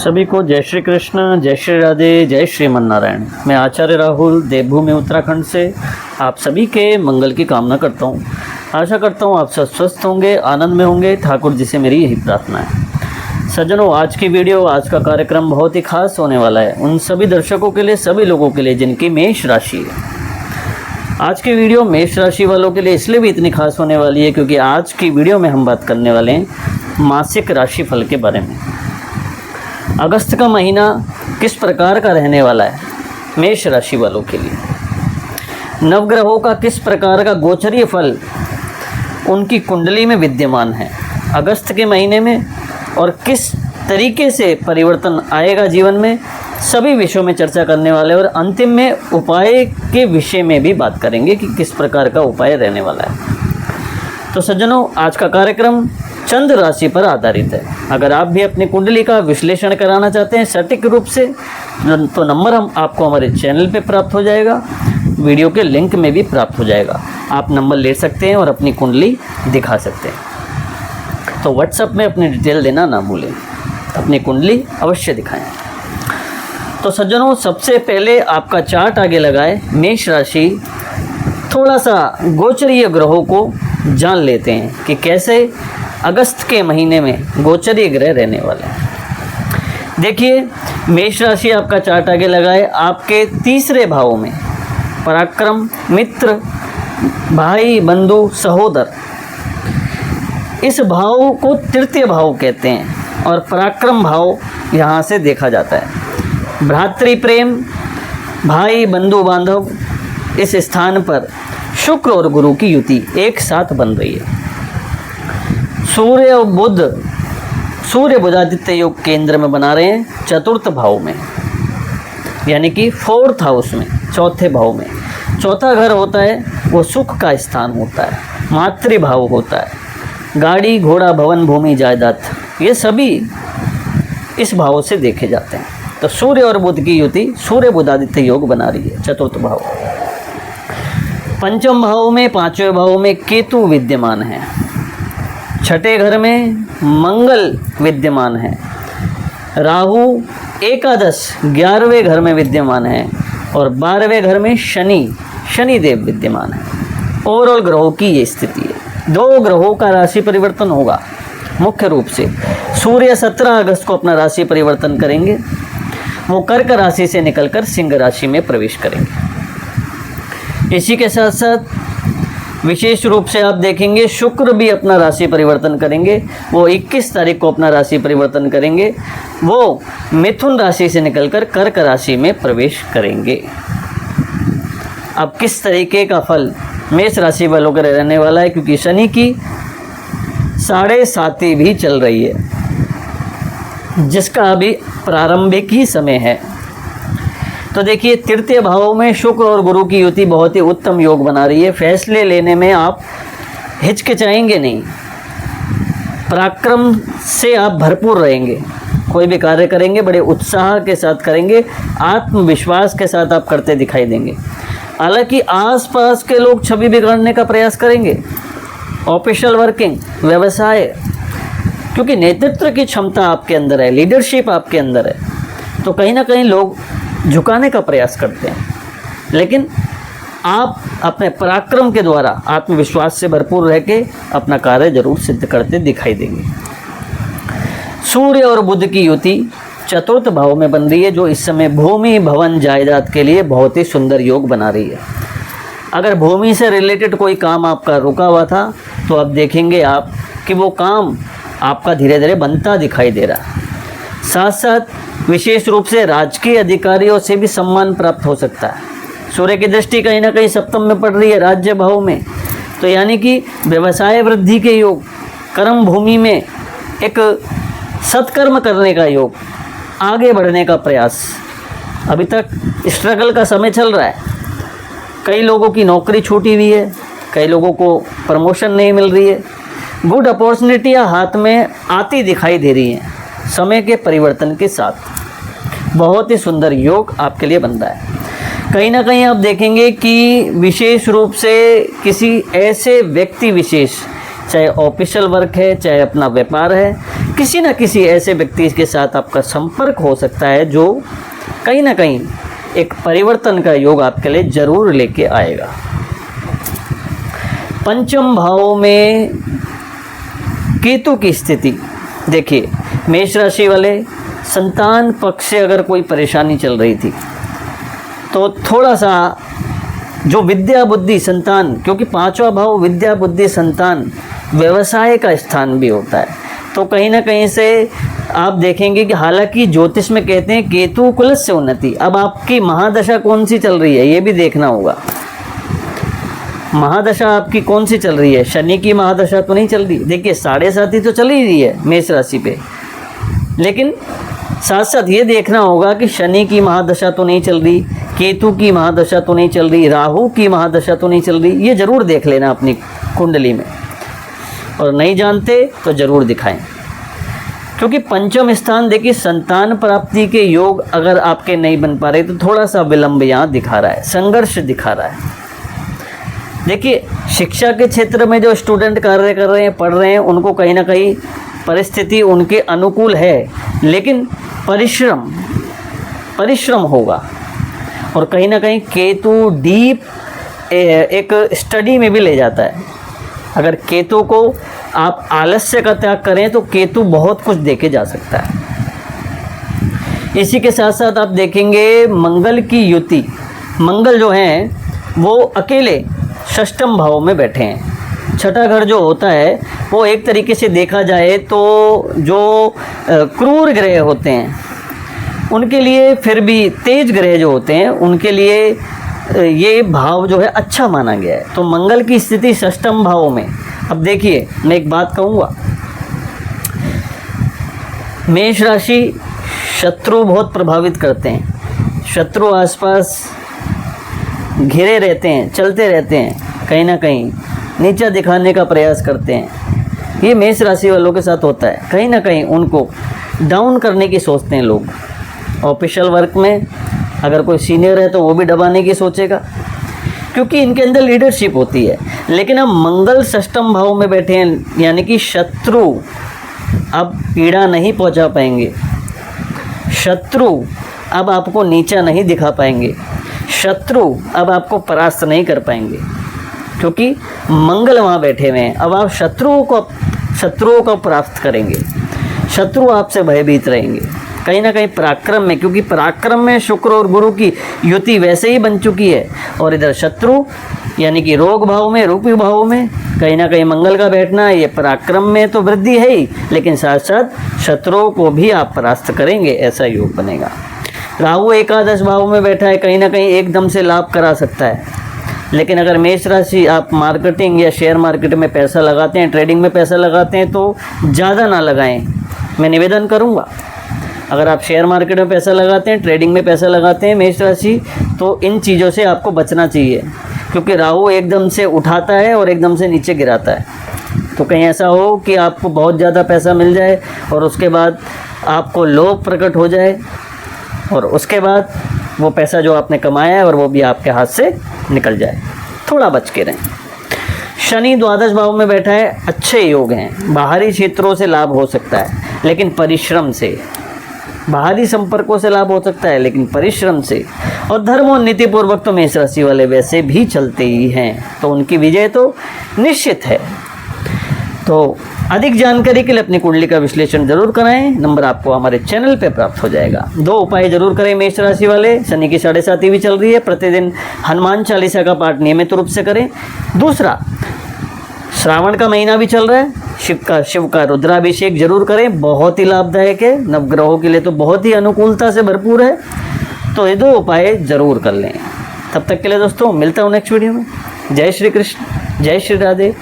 सभी को जय श्री कृष्ण, जय श्री राधे, जय श्रीमन नारायण। मैं आचार्य राहुल देवभूमि उत्तराखंड से आप सभी के मंगल की कामना करता हूँ। आशा करता हूँ आप सब स्वस्थ होंगे, आनंद में होंगे। ठाकुर जी से मेरी यही प्रार्थना है। सज्जनों, आज की वीडियो, आज का कार्यक्रम बहुत ही खास होने वाला है उन सभी दर्शकों के लिए, सभी लोगों के लिए जिनकी मेष राशि है। आज की वीडियो मेष राशि वालों के लिए इसलिए भी इतनी खास होने वाली है क्योंकि आज की वीडियो में हम बात करने वाले हैं मासिक राशिफल के बारे में। अगस्त का महीना किस प्रकार का रहने वाला है मेष राशि वालों के लिए। नवग्रहों का किस प्रकार का गोचरीय फल उनकी कुंडली में विद्यमान है अगस्त के महीने में, और किस तरीके से परिवर्तन आएगा जीवन में, सभी विषयों में चर्चा करने वाले। और अंतिम में उपाय के विषय में भी बात करेंगे कि किस प्रकार का उपाय रहने वाला है। तो सज्जनों, आज का कार्यक्रम चंद्र राशि पर आधारित है। अगर आप भी अपनी कुंडली का विश्लेषण कराना चाहते हैं सटीक रूप से, तो नंबर आपको हमारे चैनल पे प्राप्त हो जाएगा, वीडियो के लिंक में भी प्राप्त हो जाएगा। आप नंबर ले सकते हैं और अपनी कुंडली दिखा सकते हैं। तो व्हाट्सएप में अपनी डिटेल देना ना भूलें, अपनी कुंडली अवश्य दिखाएं। तो सज्जनों, सबसे पहले आपका चार्ट आगे लगाए मेष राशि, थोड़ा सा गोचरीय ग्रहों को जान लेते हैं कि कैसे अगस्त के महीने में गोचरीय ग्रह रहने वाले हैं। देखिए, मेष राशि आपका चार्ट आगे लगाए, आपके तीसरे भाव में पराक्रम, मित्र, भाई, बंधु, सहोदर, इस भाव को तृतीय भाव कहते हैं और पराक्रम भाव यहाँ से देखा जाता है। भ्रातृ प्रेम, भाई, बंधु, बांधव, इस स्थान पर शुक्र और गुरु की युति एक साथ बन रही है। सूर्य और बुध, सूर्य बुधादित्य योग केंद्र में बना रहे हैं चतुर्थ भाव में, यानी कि फोर्थ हाउस में, चौथे भाव में। चौथा घर होता है वो सुख का स्थान होता है, मातृभाव होता है। गाड़ी, घोड़ा, भवन, भूमि, जायदाद, ये सभी इस भाव से देखे जाते हैं। तो सूर्य और बुध की युति सूर्य बुधादित्य योग बना रही है, चतुर्थ भाव। पंचम भाव में, पांचवें भाव में केतु विद्यमान है। छठे घर में मंगल विद्यमान है। राहु एकादश 11वें घर में विद्यमान है और 12वें घर में शनिदेव विद्यमान है। ओवरऑल ग्रहों की ये स्थिति है। 2 ग्रहों का राशि परिवर्तन होगा मुख्य रूप से। सूर्य 17 अगस्त को अपना राशि परिवर्तन करेंगे, वो कर्क राशि से निकलकर सिंह राशि में प्रवेश करेंगे। इसी के साथ साथ विशेष रूप से आप देखेंगे शुक्र भी अपना राशि परिवर्तन करेंगे। वो 21 तारीख को अपना राशि परिवर्तन करेंगे, वो मिथुन राशि से निकलकर कर्क राशि में प्रवेश करेंगे। अब किस तरीके का फल मेष राशि वालों का रहने वाला है, क्योंकि शनि की 7.5 भी चल रही है, जिसका अभी प्रारंभिक ही समय है। तो देखिए, तृतीय भाव में शुक्र और गुरु की युति बहुत ही उत्तम योग बना रही है। फैसले लेने में आप हिचकिचाएंगे नहीं, पराक्रम से आप भरपूर रहेंगे। कोई भी कार्य करेंगे बड़े उत्साह के साथ करेंगे, आत्मविश्वास के साथ आप करते दिखाई देंगे। हालांकि आसपास के लोग छवि बिगाड़ने का प्रयास करेंगे, ऑफिशियल वर्किंग, व्यवसाय, क्योंकि नेतृत्व की क्षमता आपके अंदर है, लीडरशिप आपके अंदर है, तो कहीं ना कहीं लोग झुकाने का प्रयास करते हैं। लेकिन आप अपने पराक्रम के द्वारा आत्मविश्वास से भरपूर रह के अपना कार्य जरूर सिद्ध करते दिखाई देंगे। सूर्य और बुध की युति चतुर्थ भाव में बन रही है, जो इस समय भूमि, भवन, जायदाद के लिए बहुत ही सुंदर योग बना रही है। अगर भूमि से रिलेटेड कोई काम आपका रुका हुआ था, तो अब देखेंगे आप कि वो काम आपका धीरे धीरे बनता दिखाई दे रहा है। साथ साथ विशेष रूप से राजकीय अधिकारियों से भी सम्मान प्राप्त हो सकता है। सूर्य की दृष्टि कहीं ना कहीं सप्तम में पड़ रही है, राज्य भाव में, तो यानी कि व्यवसाय वृद्धि के योग, कर्म भूमि में एक सत्कर्म करने का योग, आगे बढ़ने का प्रयास। अभी तक स्ट्रगल का समय चल रहा है, कई लोगों की नौकरी छूटी हुई है, कई लोगों को प्रमोशन नहीं मिल रही है। गुड अपॉर्चुनिटियाँ हाथ में आती दिखाई दे रही हैं। समय के परिवर्तन के साथ बहुत ही सुंदर योग आपके लिए बन रहा है। कहीं ना कहीं आप देखेंगे कि विशेष रूप से किसी ऐसे व्यक्ति विशेष चाहे ऑफिशियल वर्क है, चाहे अपना व्यापार है, किसी न किसी ऐसे व्यक्ति के साथ आपका संपर्क हो सकता है जो कहीं ना कहीं एक परिवर्तन का योग आपके लिए जरूर लेके आएगा। पंचम भाव में केतु की स्थिति देखिए, मेष राशि वाले संतान पक्ष से अगर कोई परेशानी चल रही थी तो थोड़ा सा जो विद्या बुद्धि संतान, क्योंकि पांचवा भाव विद्या बुद्धि संतान व्यवसाय का स्थान भी होता है, तो कहीं ना कहीं से आप देखेंगे कि हालांकि ज्योतिष में कहते हैं केतु कुलस्य उन्नति, अब आपकी महादशा कौन सी चल रही है ये भी देखना होगा। महादशा आपकी कौन सी चल रही है? शनि की महादशा तो नहीं चल रही। देखिए 7.5 तो चल ही रही है मेष राशि पे, लेकिन साथ साथ ये देखना होगा कि शनि की महादशा तो नहीं चल रही, केतु की महादशा तो नहीं चल रही, राहु की महादशा तो नहीं चल रही। ये ज़रूर देख लेना अपनी कुंडली में, और नहीं जानते तो ज़रूर दिखाएं, क्योंकि पंचम स्थान देखिए संतान प्राप्ति के योग अगर आपके नहीं बन पा रहे तो थोड़ा सा विलंब यहाँ दिखा रहा है, संघर्ष दिखा रहा है। देखिए शिक्षा के क्षेत्र में जो स्टूडेंट कार्य कर रहे हैं, पढ़ रहे हैं, उनको कहीं ना कहीं परिस्थिति उनके अनुकूल है, लेकिन परिश्रम होगा। और कहीं ना कहीं केतु डीप एक स्टडी में भी ले जाता है। अगर केतु को आप आलस्य का त्याग करें तो केतु बहुत कुछ देके जा सकता है। इसी के साथ साथ आप देखेंगे मंगल की युति, मंगल जो हैं वो अकेले षष्ठम भाव में बैठे हैं। छठा घर जो होता है वो एक तरीके से देखा जाए तो जो क्रूर ग्रह होते हैं उनके लिए, फिर भी तेज ग्रह जो होते हैं उनके लिए ये भाव जो है अच्छा माना गया है। तो मंगल की स्थिति षष्ठम भाव में। अब देखिए मैं एक बात कहूँगा, मेष राशि शत्रु बहुत प्रभावित करते हैं, शत्रु आसपास घिरे रहते हैं, चलते रहते हैं, कहीं ना कहीं नीचा दिखाने का प्रयास करते हैं। ये मेष राशि वालों के साथ होता है, कहीं ना कहीं उनको डाउन करने की सोचते हैं लोग। ऑफिशियल वर्क में अगर कोई सीनियर है तो वो भी दबाने की सोचेगा, क्योंकि इनके अंदर लीडरशिप होती है। लेकिन अब मंगल षष्ठम भाव में बैठे हैं, यानी कि शत्रु अब पीड़ा नहीं पहुंचा पाएंगे, शत्रु अब आपको नीचा नहीं दिखा पाएंगे, शत्रु अब आपको परास्त नहीं कर पाएंगे, क्योंकि मंगल वहाँ बैठे हुए हैं। अब आप शत्रुओं को परास्त करेंगे, शत्रु आपसे भयभीत रहेंगे कहीं ना कहीं पराक्रम में, क्योंकि पराक्रम में शुक्र और गुरु की युति वैसे ही बन चुकी है। और इधर शत्रु यानी कि रोग भाव में, रूपी भाव में कहीं ना कहीं मंगल का बैठना, ये पराक्रम में तो वृद्धि है ही, लेकिन साथ साथ शत्रुओं को भी आप परास्त करेंगे, ऐसा योग बनेगा। राहु एकादश भाव में बैठा है, कहीं ना कहीं एकदम से लाभ करा सकता है। लेकिन अगर मेष राशि आप मार्केटिंग या शेयर मार्केट में पैसा लगाते हैं, ट्रेडिंग में पैसा लगाते हैं तो ज़्यादा ना लगाएं, मैं निवेदन करूंगा। अगर आप शेयर मार्केट में पैसा लगाते हैं, ट्रेडिंग में पैसा लगाते हैं मेष राशि, तो इन चीज़ों से आपको बचना चाहिए, क्योंकि राहु एकदम से उठाता है और एकदम से नीचे गिराता है। तो कहीं ऐसा हो कि आपको बहुत ज़्यादा पैसा मिल जाए और उसके बाद आपको लोभ प्रकट हो जाए, और उसके बाद वो पैसा जो आपने कमाया है और वो भी आपके हाथ से निकल जाए। थोड़ा बच के रहें। शनि द्वादश भाव में बैठा है, अच्छे योग हैं, बाहरी क्षेत्रों से लाभ हो सकता है लेकिन परिश्रम से, बाहरी संपर्कों से लाभ हो सकता है लेकिन परिश्रम से। और धर्म और नीति पूर्वक तो मेष राशि वाले वैसे भी चलते ही हैं, तो उनकी विजय तो निश्चित है। तो अधिक जानकारी के लिए अपनी कुंडली का विश्लेषण जरूर कराएं, नंबर आपको हमारे चैनल पे प्राप्त हो जाएगा। 2 उपाय जरूर करें मेष राशि वाले, शनि की 7.5 भी चल रही है, प्रतिदिन हनुमान चालीसा का पाठ नियमित रूप से करें। दूसरा, श्रावण का महीना भी चल रहा है, शिव का रुद्राभिषेक जरूर करें, बहुत ही लाभदायक है, नवग्रहों के लिए तो बहुत ही अनुकूलता से भरपूर है। तो ये 2 उपाय जरूर कर लें। तब तक के लिए दोस्तों मिलता हूँ नेक्स्ट वीडियो में। जय श्री कृष्ण, जय श्री राधे।